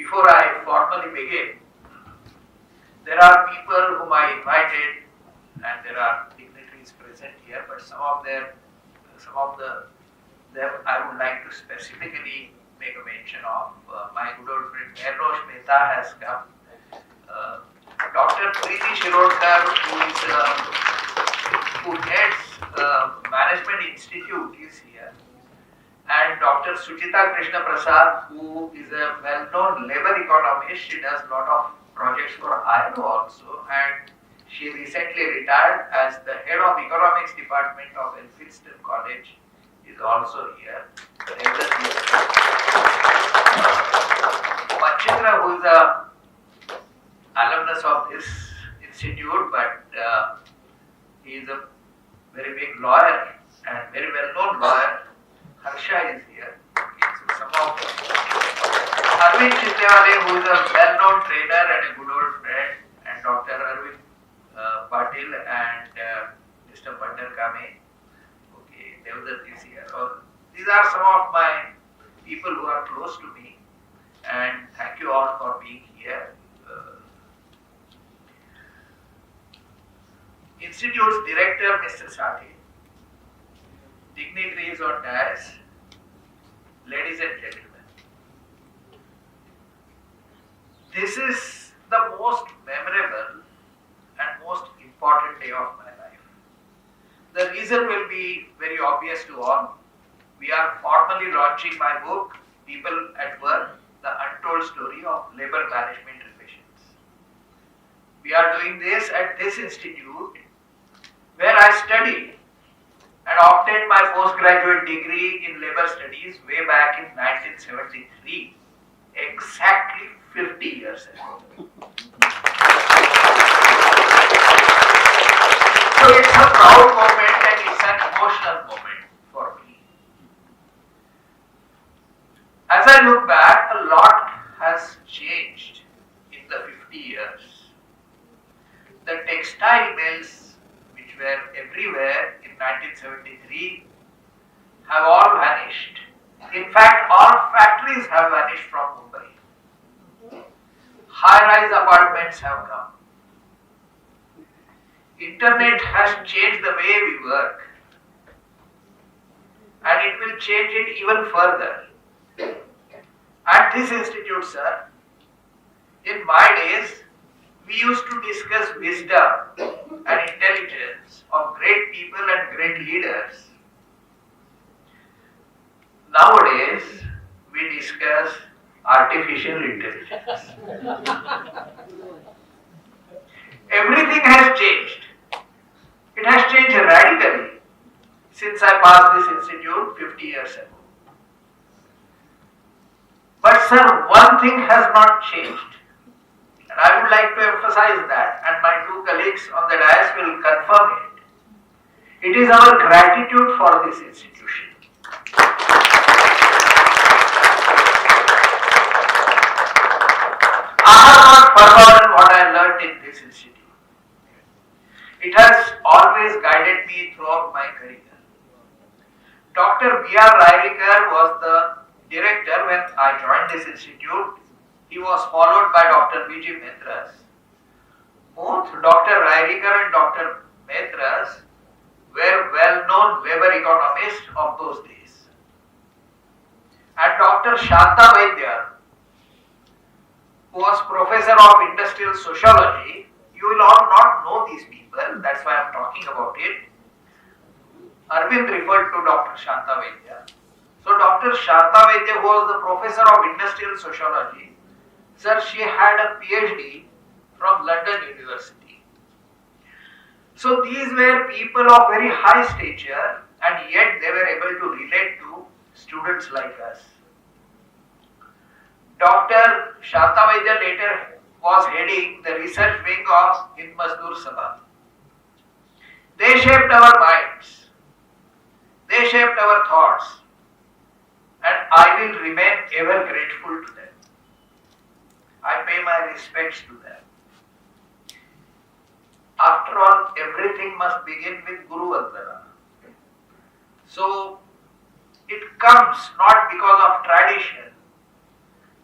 before I formally begin, there are people whom I invited and there are dignitaries present here, but some of them I would like to specifically make a mention of. My good old friend Mernosh Mehta has come. Dr. Preeti Shirodkar, who heads Management Institute, is here. And Dr. Suchita Krishna Prasad, who is a well-known labor economist. She does a lot of projects for ILO also, and she recently retired as the head of economics department of Elphinstone College, is also here. Machindra, who is a alumnus of this institute, but he is a very big lawyer and very well-known lawyer. Harsha is here. So some of Arvind Chindewale, who is a well-known trainer and a good old friend, and Dr. Arvind Patil and Mr. Pandar Kame. Okay, Devdutt is here. So these are some of my people who are close to me, and thank you all for being here. Institute's director, Mr. Sati, dignitaries on dais, ladies and gentlemen. This is the most memorable and most important day of my life. The reason will be very obvious to all. We are formally launching my book, People at Work, the Untold Story of Labor Management Relations. We are doing this at this institute where I studied and obtained my postgraduate degree in labor studies way back in 1973, exactly 50 years ago. So it's a proud moment and it's an emotional moment for me. As I look back, a lot has changed in the 50 years. The textile mills, which were everywhere in 1973, have all vanished. In fact, all factories have vanished from Mumbai. High-rise apartments have come. Internet has changed the way we work, and it will change it even further. At this institute, sir, in my days, we used to discuss wisdom and intelligence of great people and great leaders. Nowadays, we discuss artificial intelligence. Everything has changed. It has changed radically since I passed this institute 50 years ago. But sir, one thing has not changed. And I would like to emphasize that, and my two colleagues on the dais will confirm it. It is our gratitude for this institution. I have not forgotten what I learned in this institute. It has always guided me throughout my career. Dr. B.R. Rairikar was the director when I joined this institute. He was followed by Dr. B.G. Mehtas. Both Dr. Rairikar and Dr. Mehtas were well-known labor economists of those days. And Dr. Shanta Vaidya, who was professor of industrial sociology, you will all not know these people, that's why I am talking about it. Arvind referred to Dr. Shanta Vaidya. So Dr. Shanta Vaidya, who was the professor of industrial sociology, sir, she had a PhD from London University. So these were people of very high stature, and yet they were able to relate to students like us. Dr. Shanta Vaidya later was heading the research wing of Hind Mazdoor Sabha. They shaped our minds. They shaped our thoughts. And I will remain ever grateful to them. I pay my respects to them. After all, everything must begin with Guru Vandana. So, it comes not because of tradition,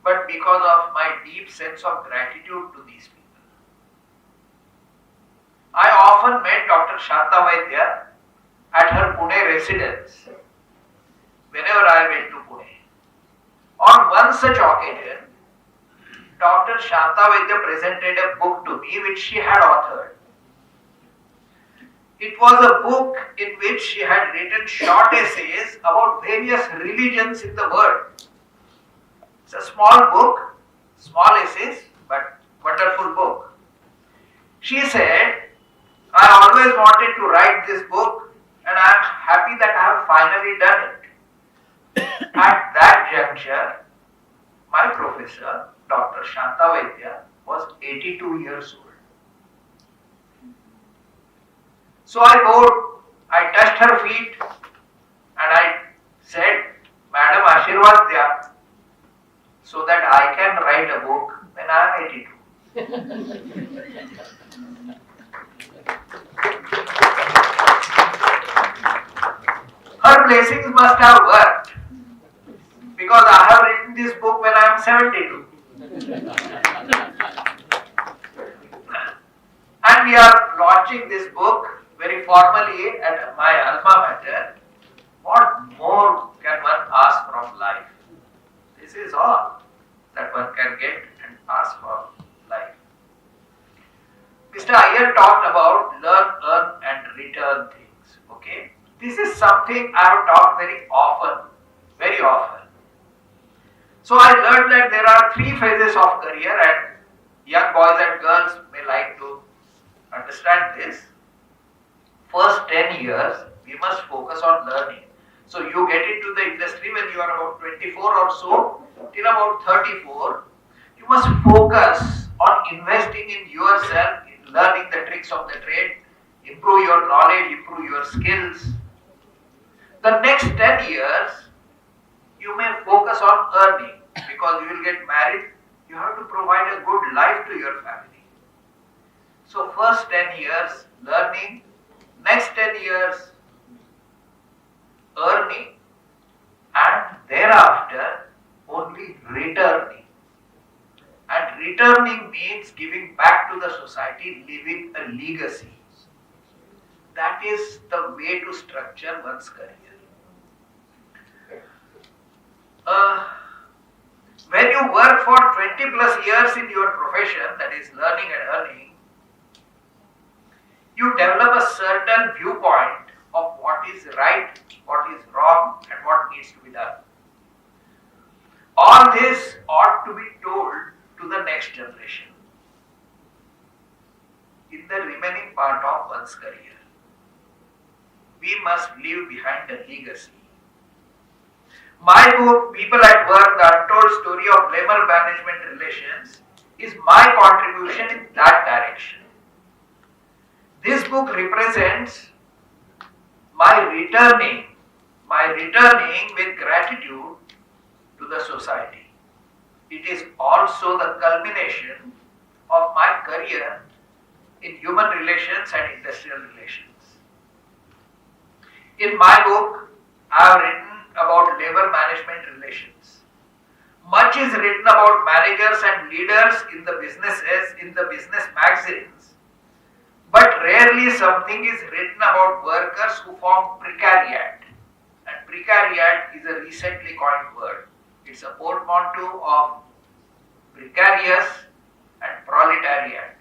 but because of my deep sense of gratitude to these people. I often met Dr. Shanta Vaidya at her Pune residence whenever I went to Pune. On one such occasion, Dr. Shanta Vaidya presented a book to me which she had authored. It was a book in which she had written short essays about various religions in the world. It's a small book, small essays, but wonderful book. She said, I always wanted to write this book and I am happy that I have finally done it. At that juncture, my professor, Dr. Shanta Vaidya, was 82 years old. So I touched her feet and I said, Madam Ashirwad Dya, so that I can write a book when I am 82. Her blessings must have worked because I have written this book when I am 72. And we are launching this book very formally at my alma mater. What more can one ask from life? This is all that one can get and ask for life. Mr. Iyer talked about learn, earn and return things. Okay? This is something I have talked very often. So I learned that there are 3 phases of career and young boys and girls may like to understand this. First 10 years, we must focus on learning. So you get into the industry when you are about 24 or so, till about 34, you must focus on investing in yourself, in learning the tricks of the trade, improve your knowledge, improve your skills. The next 10 years, you may focus on earning because you will get married, you have to provide a good life to your family. So first 10 years, learning, next 10 years, earning, and thereafter only returning. And returning means giving back to the society, leaving a legacy. That is the way to structure one's career. When you work for 20 plus years in your profession, that is learning and earning, you develop a certain viewpoint of what is right, what is wrong, and what needs to be done. All this ought to be told to the next generation in the remaining part of one's career. We must leave behind a legacy. My book, People at Work, The Untold Story of Labor Management Relations, is my contribution in that direction. This book represents my returning with gratitude to the society. It is also the culmination of my career in human relations and industrial relations. In my book, I have written about labor management relations. Much is written about managers and leaders in the businesses, in the business magazines, but rarely something is written about workers who form precariat. And precariat is a recently coined word. It's a portmanteau of precarious and proletariat.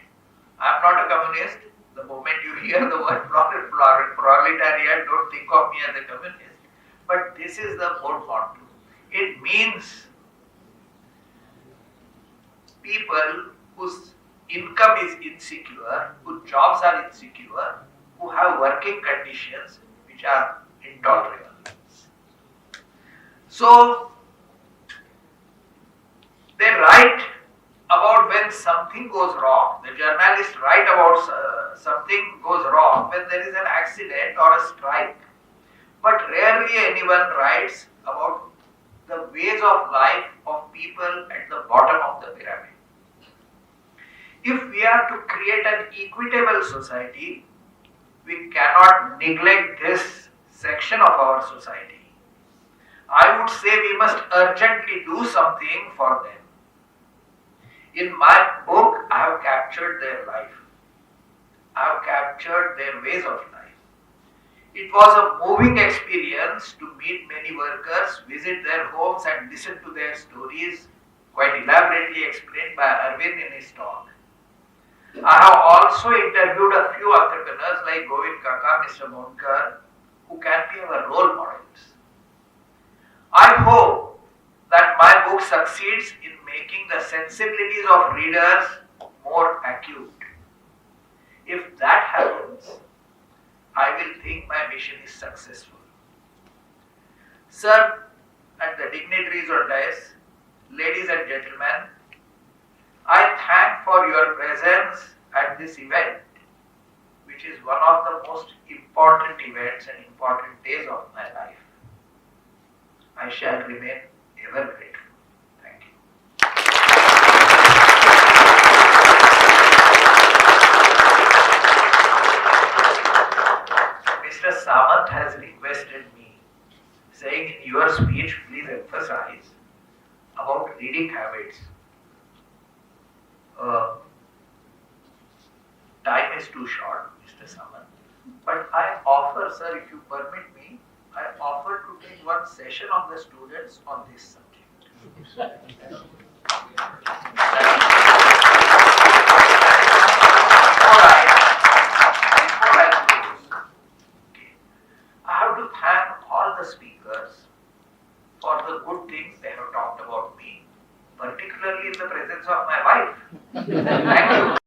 I am not a communist. The moment you hear the word proletariat, don't think of me as a communist. But this is the portmanteau. It means people whose income is insecure, whose jobs are insecure, who have working conditions which are intolerable. So, they write about when something goes wrong. The journalists write about something goes wrong when there is an accident or a strike. But rarely anyone writes about the ways of life of people at the bottom of the pyramid. If we are to create an equitable society, we cannot neglect this section of our society. I would say we must urgently do something for them. In my book, I have captured their life. I have captured their ways of life. It was a moving experience to meet many workers, visit their homes and listen to their stories, quite elaborately explained by Arvind in his talk. I have also interviewed a few entrepreneurs like Govind Kaka, Mr. Monkar, who can be our role models. I hope that my book succeeds in making the sensibilities of readers more acute. If that happens, I will think my mission is successful. Sir, and the dignitaries on dais, ladies and gentlemen, I thank for your presence at this event, which is one of the most important events and important days of my life. I shall remain ever grateful. Thank you. Mr. Samant has requested me, saying in your speech, please emphasize about reading habits. Time is too short, Mr. Samant. But I offer, sir, if you permit me, I offer to take one session of the students on this subject. Before I close, I have to thank all the speakers for the good things they have talked about me, particularly in the presence of my wife. Thank you.